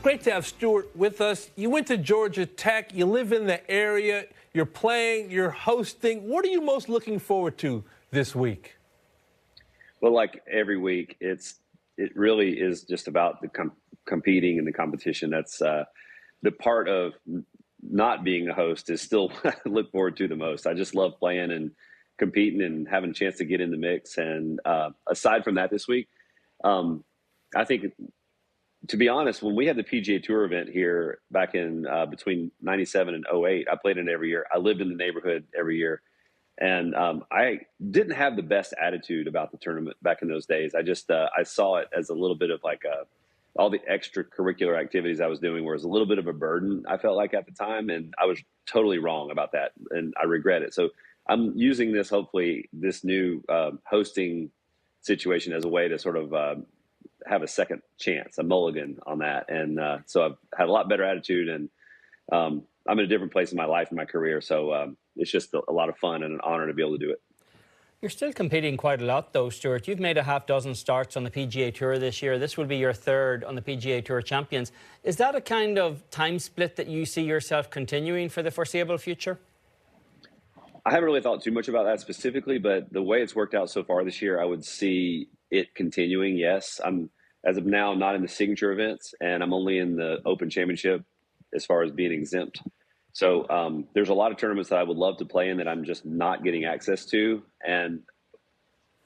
Great to have Stewart with us. You went to Georgia Tech. You live in the area. You're playing. You're hosting. What are you most looking forward to this week? Well, like every week, it really is just about the competing and the competition. That's the part of not being a host is still I look forward to the most. I just love playing and competing and having a chance to get in the mix. And aside from that this week, I think, to be honest, when we had the PGA Tour event here back in between 97 and 08, I played in it every year. I lived in the neighborhood every year. And I didn't have the best attitude about the tournament back in those days. I just I saw it as a little bit of like all the extracurricular activities I was doing was a little bit of a burden, I felt like at the time. And I was totally wrong about that. And I regret it. So I'm using this, hopefully, this new hosting situation as a way to sort of have a second chance, a mulligan on that. And so I've had a lot better attitude, and I'm in a different place in my life and my career. So it's just a lot of fun and an honor to be able to do it. You're still competing quite a lot, though, Stewart. You've made a half dozen starts on the PGA Tour this year. This will be your third on the PGA Tour Champions. Is that a kind of time split that you see yourself continuing for the foreseeable future? I haven't really thought too much about that specifically, but the way it's worked out so far this year, I would see it continuing, yes. I'm, as of now, not in the signature events, and I'm only in the Open Championship as far as being exempt. So there's a lot of tournaments that I would love to play in that I'm just not getting access to. And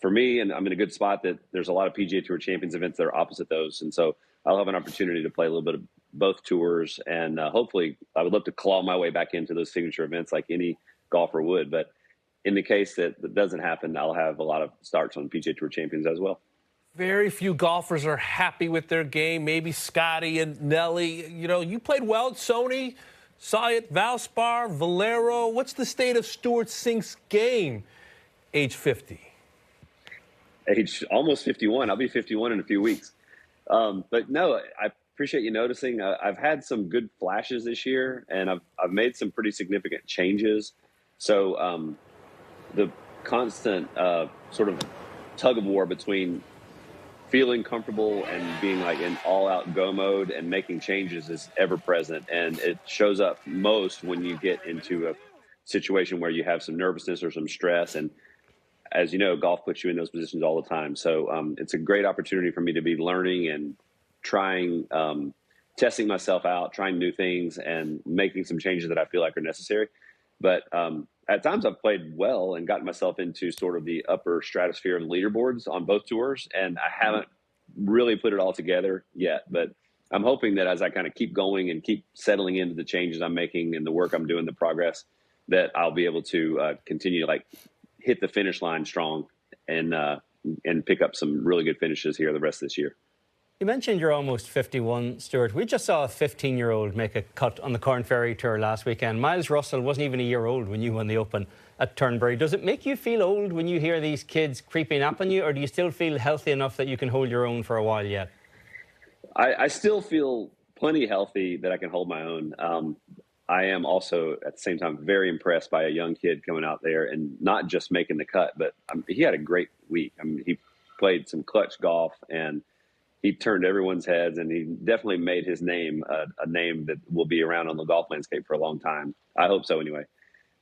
for me, and I'm in a good spot that there's a lot of PGA Tour Champions events that are opposite those. And so I'll have an opportunity to play a little bit of both tours. And hopefully I would love to claw my way back into those signature events like any golfer would. But in the case that doesn't happen, I'll have a lot of starts on PGA Tour Champions as well. Very few golfers are happy with their game. Maybe Scotty and Nelly. You know, you played well at Sony. Saw it, Valspar, Valero. What's the state of Stewart Cink's game, age 50? Age almost 51. I'll be 51 in a few weeks. But no, I appreciate you noticing. I've had some good flashes this year, and I've made some pretty significant changes. So the constant sort of tug of war between feeling comfortable and being like in all-out go mode and making changes is ever present, and it shows up most when you get into a situation where you have some nervousness or some stress. And as you know, golf puts you in those positions all the time. So it's a great opportunity for me to be learning and trying, testing myself out, trying new things, and making some changes that I feel like are necessary. But at times I've played well and gotten myself into sort of the upper stratosphere of the leaderboards on both tours, and I haven't really put it all together yet. But I'm hoping that as I kind of keep going and keep settling into the changes I'm making and the work I'm doing, the progress, that I'll be able to continue to like hit the finish line strong and pick up some really good finishes here the rest of this year. You mentioned you're almost 51, Stewart. We just saw a 15-year-old make a cut on the Corn Ferry Tour last weekend. Miles Russell wasn't even a year old when you won the Open at Turnberry. Does it make you feel old when you hear these kids creeping up on you, or do you still feel healthy enough that you can hold your own for a while yet? I still feel plenty healthy that I can hold my own. I am also, at the same time, very impressed by a young kid coming out there and not just making the cut, but he had a great week. I mean, he played some clutch golf, and he turned everyone's heads, and he definitely made his name a name that will be around on the golf landscape for a long time. I hope so anyway.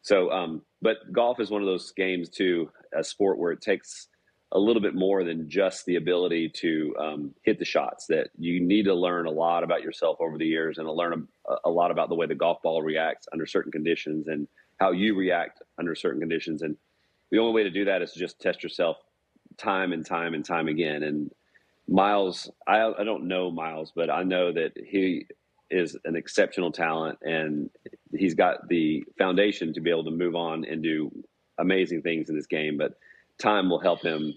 So, but golf is one of those games too, a sport where it takes a little bit more than just the ability to hit the shots. That you need to learn a lot about yourself over the years, and to learn a lot about the way the golf ball reacts under certain conditions and how you react under certain conditions. And the only way to do that is to just test yourself time and time and time again. And Miles, I don't know Miles, but I know that he is an exceptional talent, and he's got the foundation to be able to move on and do amazing things in this game. But time will help him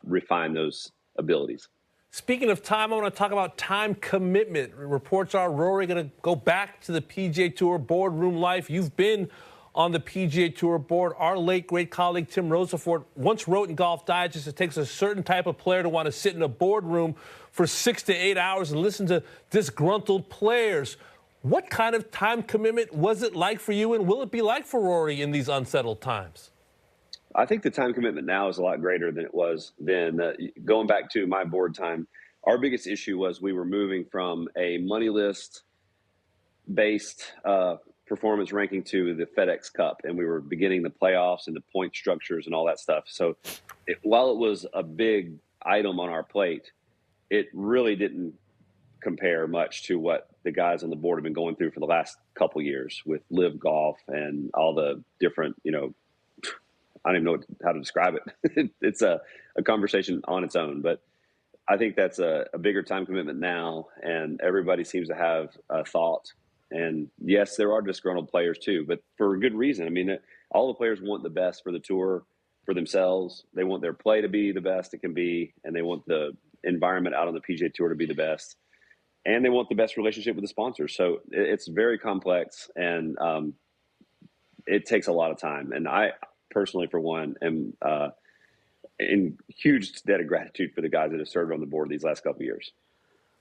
refine those abilities. Speaking of time, I want to talk about time commitment. Reports are Rory going to go back to the PGA Tour boardroom life. You've been on the PGA Tour board. Our late, great colleague Tim Rosefort once wrote in Golf Digest, it takes a certain type of player to want to sit in a boardroom for 6 to 8 hours and listen to disgruntled players. What kind of time commitment was it like for you, and will it be like for Rory in these unsettled times? I think the time commitment now is a lot greater than it was then. Going back to my board time, our biggest issue was we were moving from a money list based performance ranking to the FedEx Cup, and we were beginning the playoffs and the point structures and all that stuff. So while it was a big item on our plate, it really didn't compare much to what the guys on the board have been going through for the last couple years with Live Golf and all the different, I don't even know how to describe it. It's a conversation on its own, but I think that's a bigger time commitment now, and everybody seems to have a thought. And yes, there are disgruntled players too, but for a good reason. I mean, all the players want the best for the tour, for themselves. They want their play to be the best it can be, and they want the environment out on the PGA Tour to be the best. And they want the best relationship with the sponsors. So it's very complex, and it takes a lot of time. And I personally, for one, am in huge debt of gratitude for the guys that have served on the board these last couple of years.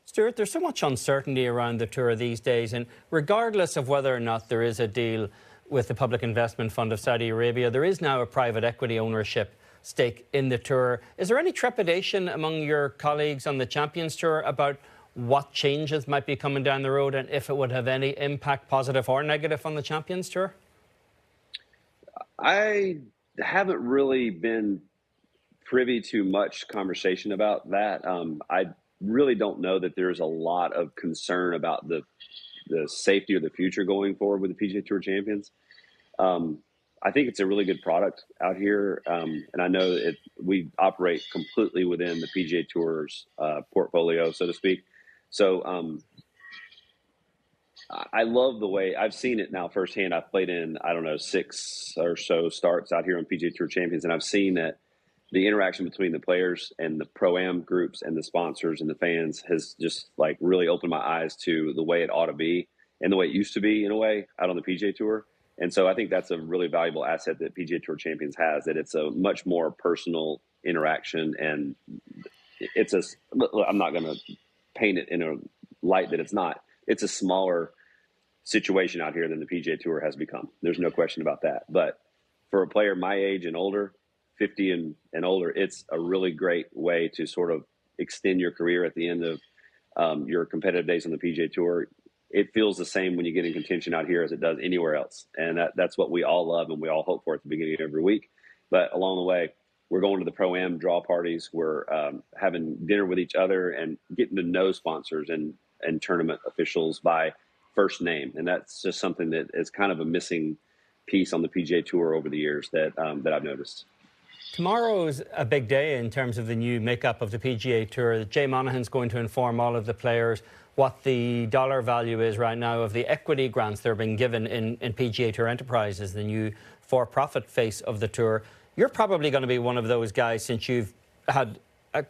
Stuart, there's so much uncertainty around the tour these days, and regardless of whether or not there is a deal with the Public Investment Fund of Saudi Arabia, there is now a private equity ownership stake in the tour. Is there any trepidation among your colleagues on the Champions Tour about what changes might be coming down the road and if it would have any impact, positive or negative, on the Champions Tour? I haven't really been privy to much conversation about that. I really don't know that there's a lot of concern about the safety or the future going forward with the PGA Tour Champions. I think it's a really good product out here, and I know we operate completely within the PGA Tour's portfolio, so to speak. So I love the way I've seen it now firsthand. I've played in, 6 or so starts out here on PGA Tour Champions, and I've seen that the interaction between the players and the Pro-Am groups and the sponsors and the fans has just like really opened my eyes to the way it ought to be and the way it used to be, in a way, out on the PGA Tour. And so I think that's a really valuable asset that PGA Tour Champions has, that it's a much more personal interaction. And I'm not going to paint it in a light that it's not. It's a smaller situation out here than the PGA Tour has become. There's no question about that. But for a player my age and older, 50 and older, it's a really great way to sort of extend your career at the end of your competitive days on the PGA Tour. It feels the same when you get in contention out here as it does anywhere else. And that's what we all love and we all hope for at the beginning of every week. But along the way, we're going to the Pro-Am draw parties. We're having dinner with each other and getting to know sponsors and tournament officials by first name. And that's just something that is kind of a missing piece on the PGA Tour over the years that I've noticed. Tomorrow's a big day in terms of the new makeup of the PGA Tour. Jay Monaghan's going to inform all of the players what the dollar value is right now of the equity grants that are being given in PGA Tour Enterprises, the new for-profit face of the tour. You're probably going to be one of those guys, since you've had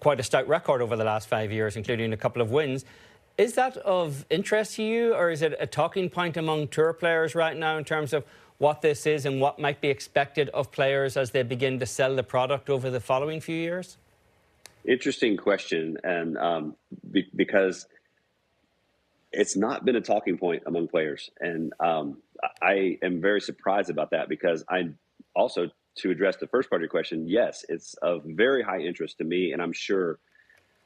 quite a stout record over the last 5 years, including a couple of wins. Is that of interest to you, or is it a talking point among tour players right now in terms of what this is and what might be expected of players as they begin to sell the product over the following few years? Interesting question, and because it's not been a talking point among players, and I am very surprised about that, because I also, to address the first part of your question, yes, it's of very high interest to me, and I'm sure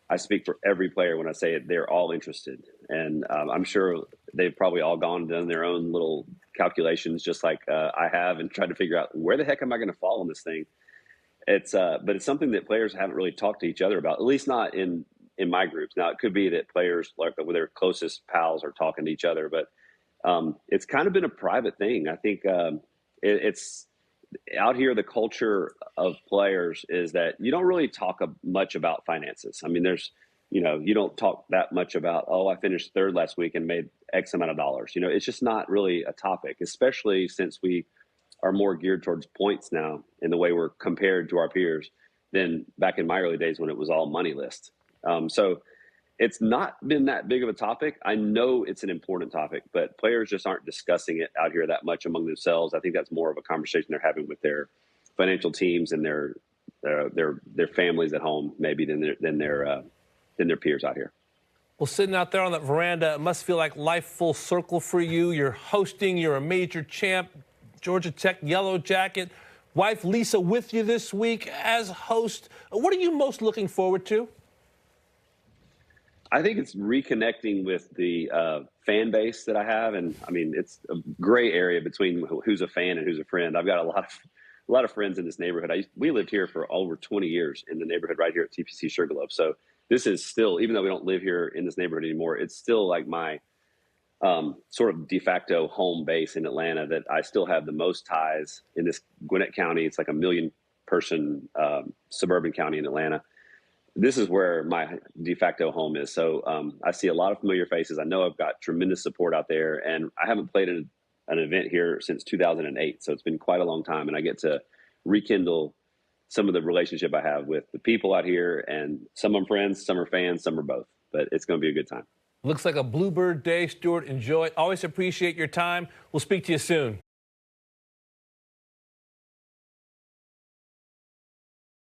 I speak for every player when I say it. They're all interested, and I'm sure they've probably all gone and done their own little calculations, just like I have, and tried to figure out where the heck am I going to fall on this thing. But it's something that players haven't really talked to each other about, at least not in my groups. Now, it could be that players, like with their closest pals, are talking to each other, but it's kind of been a private thing. I think it's out here, the culture of players is that you don't really talk much about finances. I mean, you don't talk that much about, oh, I finished third last week and made X amount of dollars. It's just not really a topic, especially since we are more geared towards points now in the way we're compared to our peers than back in my early days when it was all money list. So it's not been that big of a topic. I know it's an important topic, but players just aren't discussing it out here that much among themselves. I think that's more of a conversation they're having with their financial teams and their families at home, maybe than their peers out here. Well, sitting out there on that veranda, it must feel like life full circle for you. You're hosting, you're a major champ, Georgia Tech Yellow Jacket. Wife Lisa with you this week as host. What are you most looking forward to? I think it's reconnecting with the fan base that I have, and I mean, it's a gray area between who's a fan and who's a friend. I've got a lot of friends in this neighborhood. We lived here for over 20 years in the neighborhood right here at TPC Sugarloaf. So this is still, even though we don't live here in this neighborhood anymore, it's still like my sort of de facto home base in Atlanta. That I still have the most ties in this Gwinnett County. It's like a 1 million person suburban county in Atlanta. This is where my de facto home is. So I see a lot of familiar faces. I know I've got tremendous support out there, and I haven't played an event here since 2008. So it's been quite a long time, and I get to rekindle some of the relationship I have with the people out here, and some are friends, some are fans, some are both, but it's going to be a good time. Looks like a bluebird day, Stewart. Enjoy it. Always appreciate your time. We'll speak to you soon.